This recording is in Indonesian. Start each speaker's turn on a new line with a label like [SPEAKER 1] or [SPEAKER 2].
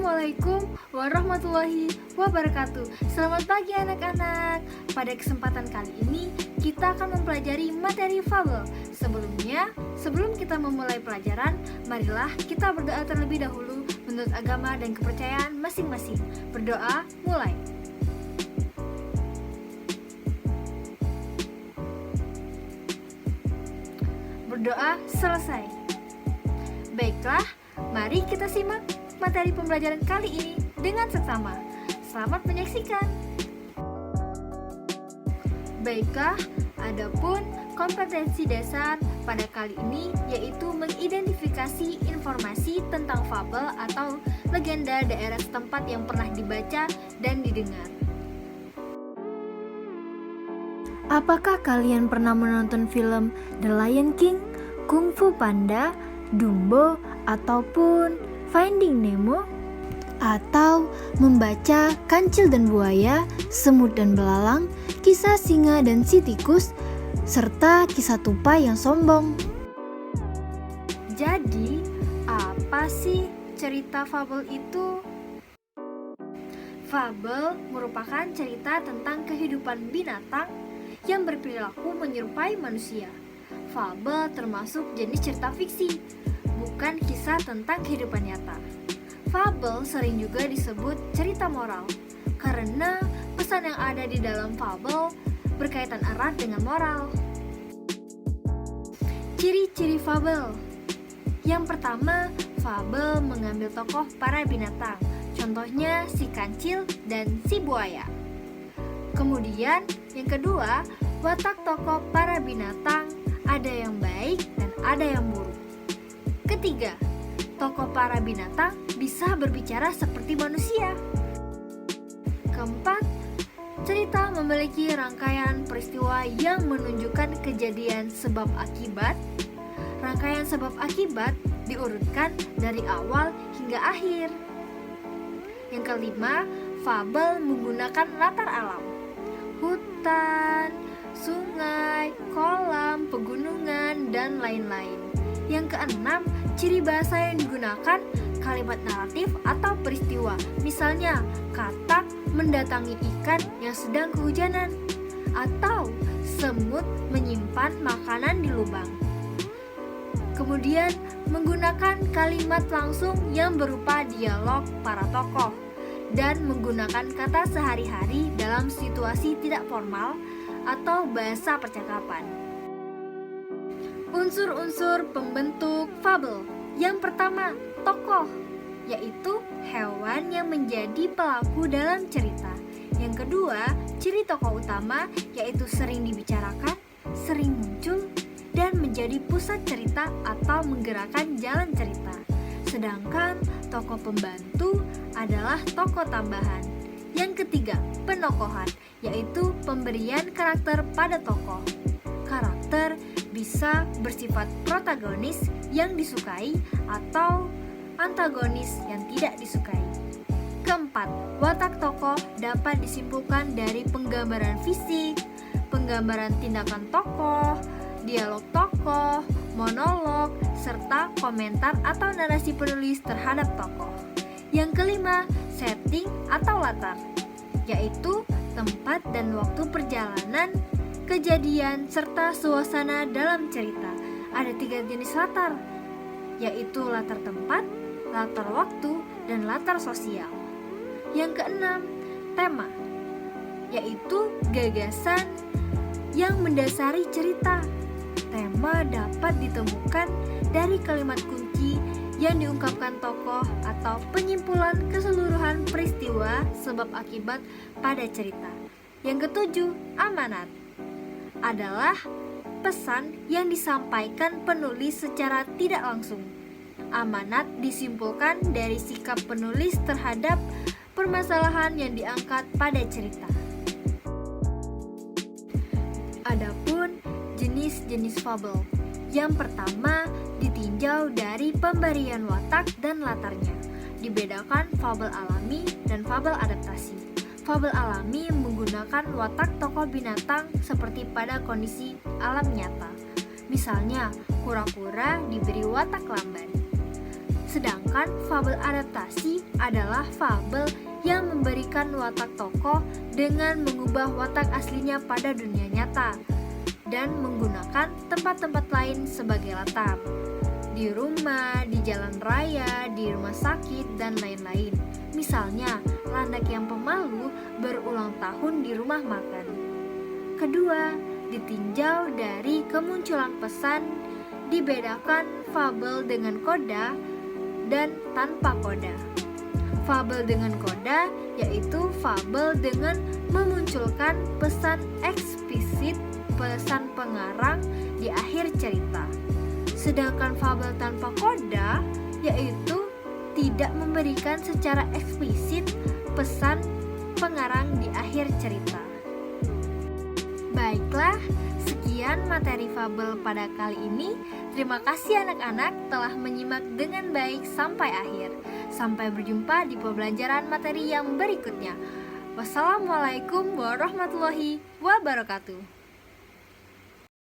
[SPEAKER 1] Assalamualaikum warahmatullahi wabarakatuh. Selamat pagi anak-anak. Pada kesempatan kali ini kita akan mempelajari materi fabel. Sebelum kita memulai pelajaran, marilah kita berdoa terlebih dahulu menurut agama dan kepercayaan masing-masing. Berdoa, mulai. Berdoa selesai. Baiklah, mari kita simak materi pembelajaran kali ini dengan seksama. Selamat menyaksikan. Baiklah, adapun kompetensi dasar pada kali ini yaitu mengidentifikasi informasi tentang fabel atau legenda daerah setempat yang pernah dibaca dan didengar.
[SPEAKER 2] Apakah kalian pernah menonton film The Lion King, Kung Fu Panda, Dumbo, ataupun Finding Nemo? Atau membaca Kancil dan Buaya, Semut dan Belalang, Kisah Singa dan Si Tikus, serta Kisah Tupai yang Sombong?
[SPEAKER 1] Jadi, apa sih cerita fabel itu? Fabel merupakan cerita tentang kehidupan binatang yang berperilaku menyerupai manusia. Fabel termasuk jenis cerita fiksi, bukan kisah tentang kehidupan nyata. Fabel sering juga disebut cerita moral, karena pesan yang ada di dalam fabel berkaitan erat dengan moral. Ciri-ciri fabel. Yang pertama, fabel mengambil tokoh para binatang, contohnya si kancil dan si buaya. Kemudian, yang kedua, watak tokoh para binatang ada yang baik dan ada yang buruk. Ketiga, tokoh para binatang bisa berbicara seperti manusia. Keempat, cerita memiliki rangkaian peristiwa yang menunjukkan kejadian sebab akibat. Rangkaian sebab akibat diurutkan dari awal hingga akhir. Yang kelima, fabel menggunakan latar alam. Hutan, sungai, kolam, pegunungan, dan lain-lain. Yang keenam, ciri bahasa yang digunakan kalimat naratif atau peristiwa. Misalnya, katak mendatangi ikan yang sedang kehujanan, atau semut menyimpan makanan di lubang. Kemudian, menggunakan kalimat langsung yang berupa dialog para tokoh dan menggunakan kata sehari-hari dalam situasi tidak formal atau bahasa percakapan. Unsur-unsur pembentuk fabel. Yang pertama, tokoh, yaitu hewan yang menjadi pelaku dalam cerita. Yang kedua, ciri tokoh utama, yaitu sering dibicarakan, sering muncul, dan menjadi pusat cerita atau menggerakkan jalan cerita. Sedangkan tokoh pembantu adalah tokoh tambahan. Yang ketiga, penokohan, yaitu pemberian karakter pada tokoh. Karakter bisa bersifat protagonis yang disukai atau antagonis yang tidak disukai. Keempat, watak tokoh dapat disimpulkan dari penggambaran fisik, penggambaran tindakan tokoh, dialog tokoh, monolog, serta komentar atau narasi penulis terhadap tokoh. Yang kelima, setting atau latar, yaitu tempat dan waktu perjalanan, kejadian, serta suasana dalam cerita. Ada 3 jenis latar, yaitu latar tempat, latar waktu, dan latar sosial. Yang keenam, tema, yaitu gagasan yang mendasari cerita. Tema dapat ditemukan dari kalimat kunci yang diungkapkan tokoh atau penyimpulan keseluruhan peristiwa sebab akibat pada cerita. Yang ketujuh, amanat adalah pesan yang disampaikan penulis secara tidak langsung. Amanat disimpulkan dari sikap penulis terhadap permasalahan yang diangkat pada cerita. Adapun jenis-jenis fabel. Yang pertama, ditinjau dari pemberian watak dan latarnya. Dibedakan fabel alami dan fabel adaptasi. Fabel alami menggunakan watak tokoh binatang seperti pada kondisi alam nyata. Misalnya, kura-kura diberi watak lamban. Sedangkan fabel adaptasi adalah fabel yang memberikan watak tokoh dengan mengubah watak aslinya pada dunia nyata dan menggunakan tempat-tempat lain sebagai latar. Di rumah, di jalan raya, di rumah sakit, dan lain-lain. Misalnya, Landak yang pemalu berulang tahun di rumah makan. Kedua, ditinjau dari kemunculan pesan, dibedakan fabel dengan koda dan tanpa koda. Fabel dengan koda yaitu fabel dengan memunculkan pesan eksplisit, pesan pengarang di akhir cerita. Sedangkan fabel tanpa koda yaitu tidak memberikan secara eksplisit pesan pengarang di akhir cerita. Baiklah, sekian materi fabel pada kali ini. Terima kasih anak-anak telah menyimak dengan baik sampai akhir. Sampai berjumpa di pembelajaran materi yang berikutnya. Wassalamualaikum warahmatullahi wabarakatuh.